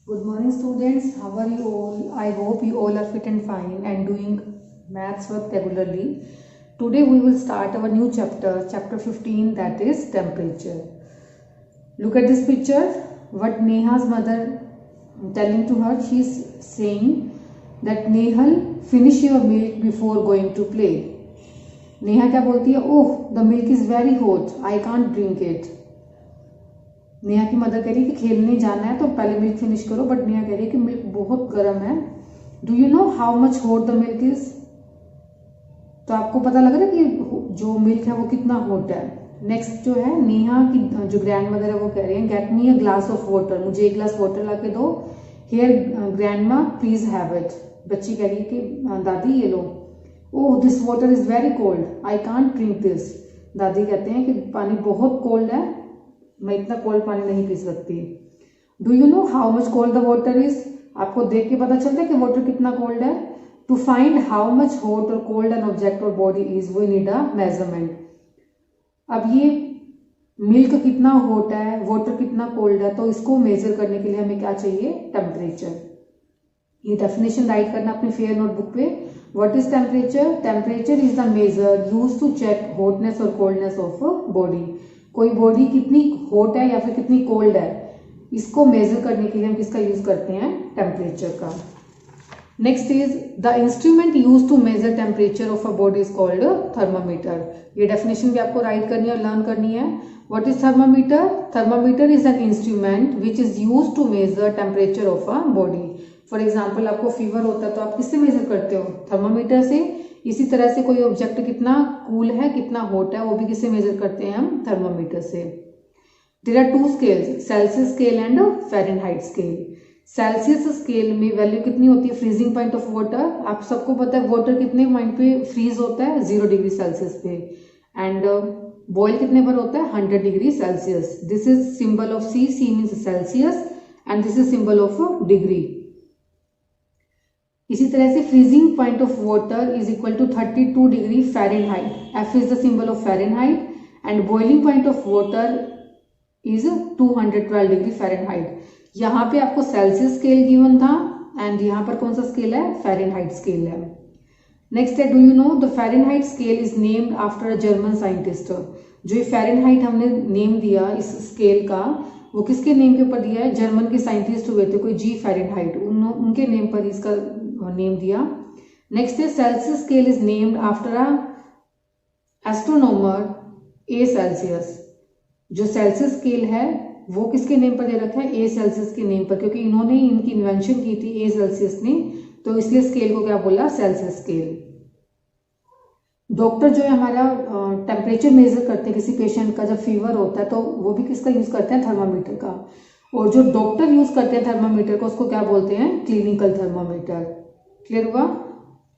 Good morning students, how are you all? I hope you all are fit and fine and doing maths work regularly. Today we will start our new chapter, chapter 15, that is temperature. Look at this picture, what Neha's mother telling to her. She is saying that Nehal, finish your milk before going to play. Neha क्या बोलती है? ओह the milk is very hot, I can't drink it. Neha की mother कह रही है कि खेलने जाना है तो पहले मिल्क फिनिश करो, बट नेहा कह रही है कि मिल्क बहुत गर्म है. Do you know how much hot the milk is? तो आपको पता लग रहा है कि जो मिल्क है वो कितना हॉट है. नेक्स्ट जो है, नेहा की जो ग्रैंड मदर है वो कह रही है get me a glass of water, मुझे एक ग्लास वाटर ला के दो. Here grandma please have it. बच्ची कह रही है कि दादी ये लो. Oh this water is very cold, I can't drink this. दादी कहते हैं कि पानी बहुत कोल्ड है, मैं इतना कोल्ड पानी नहीं पी सकती. Do you know how much cold the water is? आपको देख के पता चलता है कि वाटर कितना कोल्ड है. To find how much hot और कोल्ड एन ऑब्जेक्ट और body is we need a measurement. अब ये मिल्क कितना हॉट है, वाटर कितना कोल्ड है, तो इसको मेजर करने के लिए हमें क्या चाहिए? टेम्परेचर. ये डेफिनेशन राइट करना अपनी फेयर नोटबुक पे. What is temperature? Temperature is the measure use to check hotness और कोल्डनेस ऑफ बॉडी. कोई बॉडी कितनी हॉट है या फिर कितनी कोल्ड है, इसको मेजर करने के लिए हम किसका यूज करते हैं? टेम्परेचर का. Next is the instrument use to measure temperature of a body is called thermometer. ये डेफिनेशन भी आपको राइट करनी है और लर्न करनी है. What is thermometer? Thermometer is an instrument which is use to measure temperature of a body. For example आपको fever होता है तो आप किससे मेजर करते हो? थर्मामीटर से. इसी तरह से कोई ऑब्जेक्ट कितना कूल है, कितना हॉट है, वो भी किससे मेजर करते हैं? हम थर्मामीटर से. There are two scales, Celsius scale and Fahrenheit scale. Celsius scale में वैल्यू कितनी होती है? Freezing point of water. आप सबको पता है वाटर कितने पॉइंट पे फ्रीज होता है? 0 डिग्री सेल्सियस पे. एंड बॉयल कितने पर होता है? 100 degree Celsius. This is symbol of C. C means Celsius and this is symbol of degree. इसी तरह से freezing point of water is equal to 32 degree Fahrenheit. F is the symbol of Fahrenheit and boiling point of water is 212 degree Fahrenheit. यहाँ पे आपको Celsius scale given था and यहाँ पर कौन सा स्केल है? फ़ारेनहाइट स्केल है. नेक्स्ट है, do you know the Fahrenheit scale is named after a German scientist. जो ये फ़ारेनहाइट हमने नेम दिया इस स्केल का, वो किसके नेम के ऊपर दिया है? जर्मन के साइंटिस्ट हुए थे कोई जी फ़ारेनहाइट, उनके नेम पर इसका नेम दिया. नेक्स्ट है, Celsius scale is named after a astronomer A Celsius. जो सेल्सियस स्केल है वो किसके नेम पर दे रखा है? ए सेल्सियस के नेम पर, क्योंकि इन्होंने इनकी इन्वेंशन की थी ए सेल्सियस ने, तो इसलिए स्केल को क्या बोला? Celsius scale. डॉक्टर जो है हमारा टेम्परेचर मेजर करते हैं किसी पेशेंट का, जब फीवर होता है तो वो भी किसका यूज करते हैं? थर्मामीटर का. और जो डॉक्टर यूज करते हैं थर्मामीटर को, उसको क्या बोलते हैं? Clinical thermometer. क्लियर हुआ?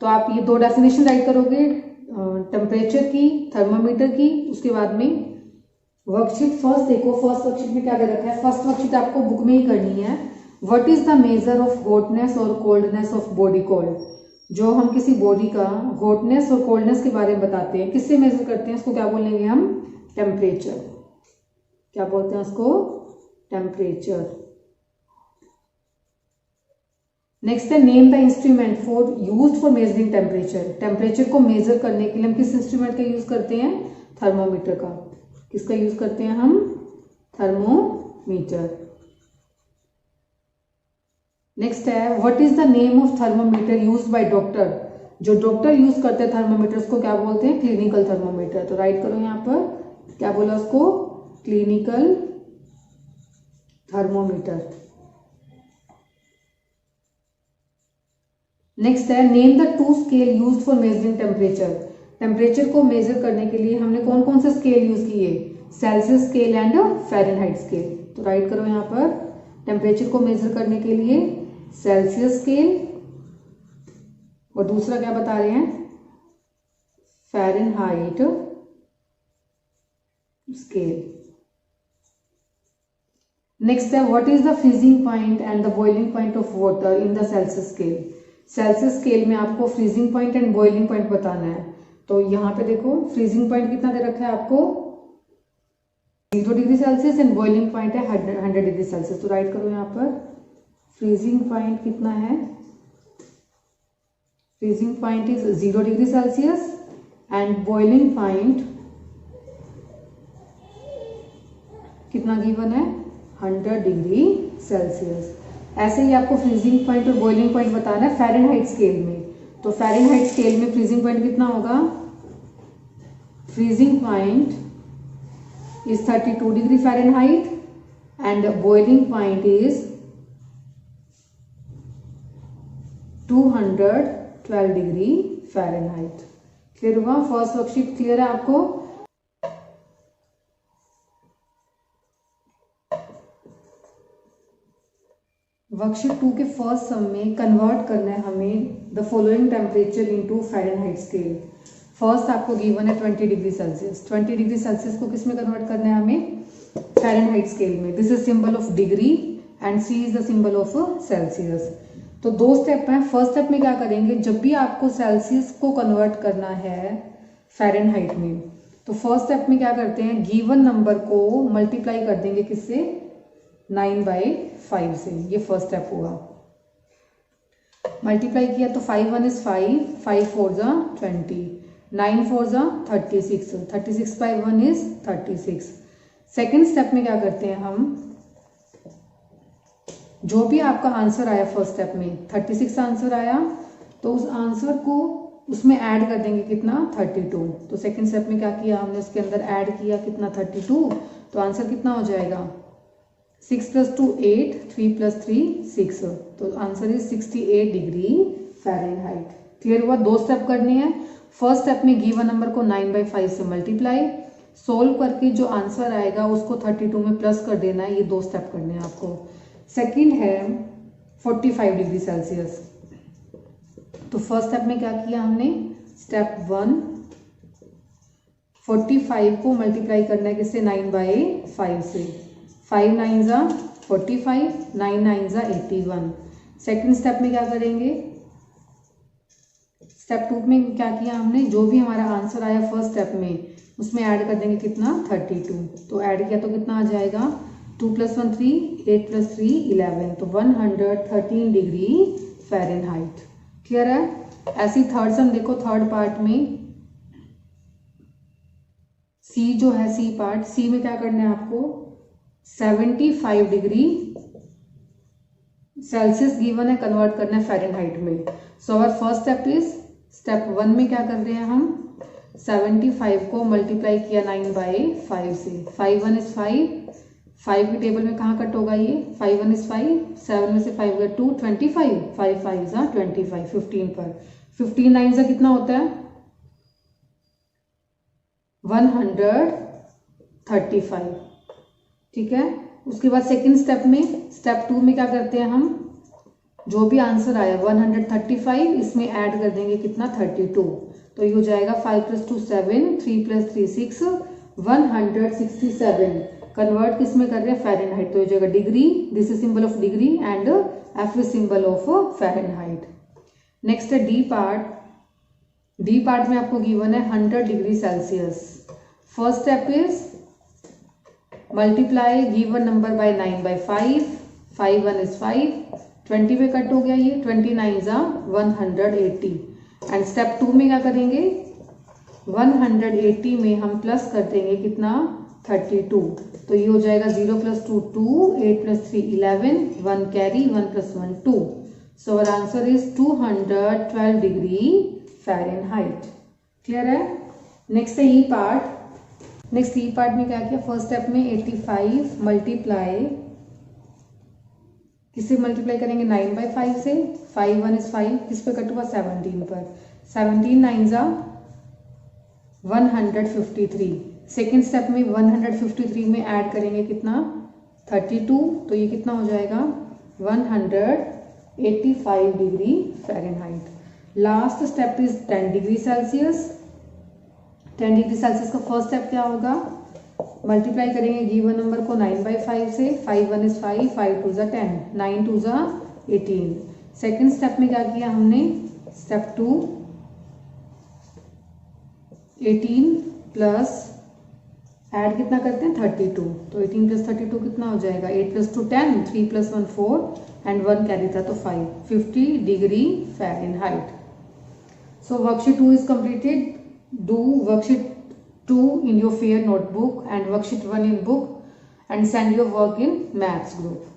तो आप ये 2 डेफिनेशन राइट करोगे, टेम्परेचर की, थर्मामीटर की. उसके बाद में वर्कशीट फर्स्ट देखो. फर्स्ट वर्कशीट में क्या दे रखा है? फर्स्ट वर्कशीट आपको बुक में ही करनी है. What is the measure of hotness और कोल्डनेस ऑफ बॉडी कोल्ड. जो हम किसी बॉडी का हॉटनेस और कोल्डनेस के बारे में बताते हैं, किससे मेजर करते हैं? उसको क्या बोलेंगे हम? टेम्परेचर. क्या बोलते हैं उसको? टेम्परेचर. नेक्स्ट है, name the instrument for used for measuring temperature. Temperature को मेजर करने के लिए हम किस इंस्ट्रूमेंट का यूज करते हैं? थर्मोमीटर का. किसका यूज करते हैं हम? थर्मोमीटर. नेक्स्ट है, what is the name of thermometer used by doctor. जो डॉक्टर यूज करते हैं थर्मोमीटर, उसको क्या बोलते हैं? Clinical thermometer. तो राइट करो यहाँ पर, क्या बोला उसको? Clinical thermometer. नेक्स्ट है, name the 2 scale used for measuring temperature. Temperature को मेजर करने के लिए हमने कौन कौन से स्केल यूज किए? Celsius scale and Fahrenheit scale. तो राइट करो यहाँ पर, टेम्परेचर को मेजर करने के लिए सेल्सियस स्केल, और दूसरा क्या बता रहे हैं? Fahrenheit scale. नेक्स्ट है, what is the freezing point and the boiling point of water in the Celsius scale. Celsius scale में आपको freezing point and boiling point बताना है. तो यहाँ पे देखो फ्रीजिंग पॉइंट कितना दे रखा है आपको? 0 degree Celsius and boiling point है 100 डिग्री सेल्सियस. तो राइट करो यहाँ पर फ्रीजिंग पॉइंट कितना है, freezing point is 0 degree Celsius and boiling point कितना गिवन है, 100 डिग्री सेल्सियस। ऐसे ही आपको फ्रीजिंग पॉइंट और बॉइलिंग पॉइंट बताना है फ़ारेनहाइट स्केल में। तो फ़ारेनहाइट स्केल में फ्रीजिंग पॉइंट कितना होगा, freezing point is 32 degree Fahrenheit and boiling point is 212 degree Fahrenheit। Clear हुआ, फर्स्ट वर्कशीट क्लियर है आपको। वर्कशीट 2 के फर्स्ट सम में कन्वर्ट करना है हमें the following temperature into Fahrenheit scale. First आपको गिवन है 20 डिग्री सेल्सियस, 20 डिग्री सेल्सियस को किस में कन्वर्ट करना है हमें, फ़ारेनहाइट स्केल में। This is symbol of degree and C is the symbol of Celsius. तो दो स्टेप हैं। फर्स्ट स्टेप में क्या करेंगे, जब भी आपको सेल्सियस को कन्वर्ट करना है फ़ारेनहाइट में, तो फर्स्ट स्टेप में क्या करते हैं, गिवन नंबर को मल्टीप्लाई कर देंगे किससे, 9/5 से। ये फर्स्ट स्टेप होगा। मल्टीप्लाई किया तो 5 1 is 5, 5 4 जा 20, 9 4 जा 36, 36 by 1 is 36। सेकेंड स्टेप में क्या करते हैं हम, जो भी आपका आंसर आया फर्स्ट स्टेप में 36 आंसर आया, तो उस आंसर को उसमें ऐड कर देंगे कितना, 32। तो सेकेंड स्टेप में क्या किया हमने, उसके अंदर ऐड किया कितना, 32। तो आंसर कितना हो जाएगा, 6 + 2 8, 3 + 3 6। तो answer is 68 degree Fahrenheit. Clear हुआ, दो स्टेप करने हैं। फर्स्ट स्टेप में गिवन नंबर को 9/5 से मल्टीप्लाई, सोल्व करके जो आंसर आएगा उसको 32 में प्लस कर देना है। ये दो स्टेप करने हैं आपको। सेकंड है 45 डिग्री सेल्सियस। तो फर्स्ट स्टेप में क्या किया हमने, स्टेप 1 45 को मल्टीप्लाई करना है किससे, 9/5 से। 5 9 जा 45, 9 9 जा 81। सेकेंड स्टेप में क्या करेंगे, स्टेप 2 में क्या किया हमने, जो भी हमारा आंसर आया फर्स्ट स्टेप में उसमें ऐड कर देंगे कितना, 32। तो ऐड किया तो कितना आ जाएगा, 2 + 1 3, 8 + 3 11। तो 113 डिग्री फ़ारेनहाइट। क्लियर है। ऐसी थर्ड सम देखो, थर्ड पार्ट में सी जो है, सी पार्ट, सी में क्या करना है आपको, 75 डिग्री सेल्सियस गिवन है, कन्वर्ट करना है फ़ारेनहाइट में। So our first step is, step 1 में क्या कर रहे हैं हम, 75 को मल्टीप्लाई किया 9/5 से। 5 1 is 5, 5 की टेबल में कहाँ कट होगा ये, 5 1 is 5, 7 में से 5 गया 2, 25, 5 5 जा 25, 15 पर 15 9 जा कितना होता है, 135। ठीक है। उसके बाद सेकंड स्टेप में, स्टेप 2 में क्या करते हैं हम, जो भी आंसर आया 135, इसमें ऐड कर देंगे कितना, 32। तो ये हो जाएगा 5 + 2 7, 3 + 3 6, 167। कन्वर्ट किस में कर रहे हैं, फ़ारेनहाइट। तो ये जाएगा degree, this is symbol of degree and F is symbol of Fahrenheit. Next है डी पार्ट। डी पार्ट में आपको गिवन है 100 degree Celsius. First step is multiply given number by 9/5, 5 1 is 5, 20 पे कट हो गया ये, 29 जा 180। एंड स्टेप 2 में क्या करेंगे, 180 में हम प्लस कर देंगे कितना, 32। तो ये हो जाएगा 0 + 2 2, 8 + 3 11, 1 carry, 1 + 1 2। So our answer is 212 degree Fahrenheit. Clear है। नेक्स्ट है ई पार्ट। नेक्स्ट ई पार्ट में क्या किया, फर्स्ट स्टेप में 85 मल्टीप्लाई, किससे मल्टीप्लाई करेंगे, 9/5 से। 5 1 is 5, किस पे कट हुआ, 17 पर। 17 9 जा 153। सेकेंड स्टेप में 153 में ऐड करेंगे कितना, 32। तो ये कितना हो जाएगा, 185 degree Fahrenheit. Last step is 10 degree Celsius. 10 degree Celsius का फर्स्ट स्टेप क्या होगा, मल्टीप्लाई करेंगे गिवन नंबर को 9/5 से। 5 1 is 5, 5 2 जा 10, 9 2 जा 18। सेकेंड स्टेप में क्या किया हमने, स्टेप 2 18 प्लस ऐड कितना करते हैं, 32। तो 18 + 32 कितना हो जाएगा, 8 + 2 10, 3 + 1 4 एंड 1 कैरी था तो 5, 50 degree Fahrenheit. So worksheet 2 is completed. Do worksheet 2 in your fair notebook and worksheet 1 in book and send your work in maths group.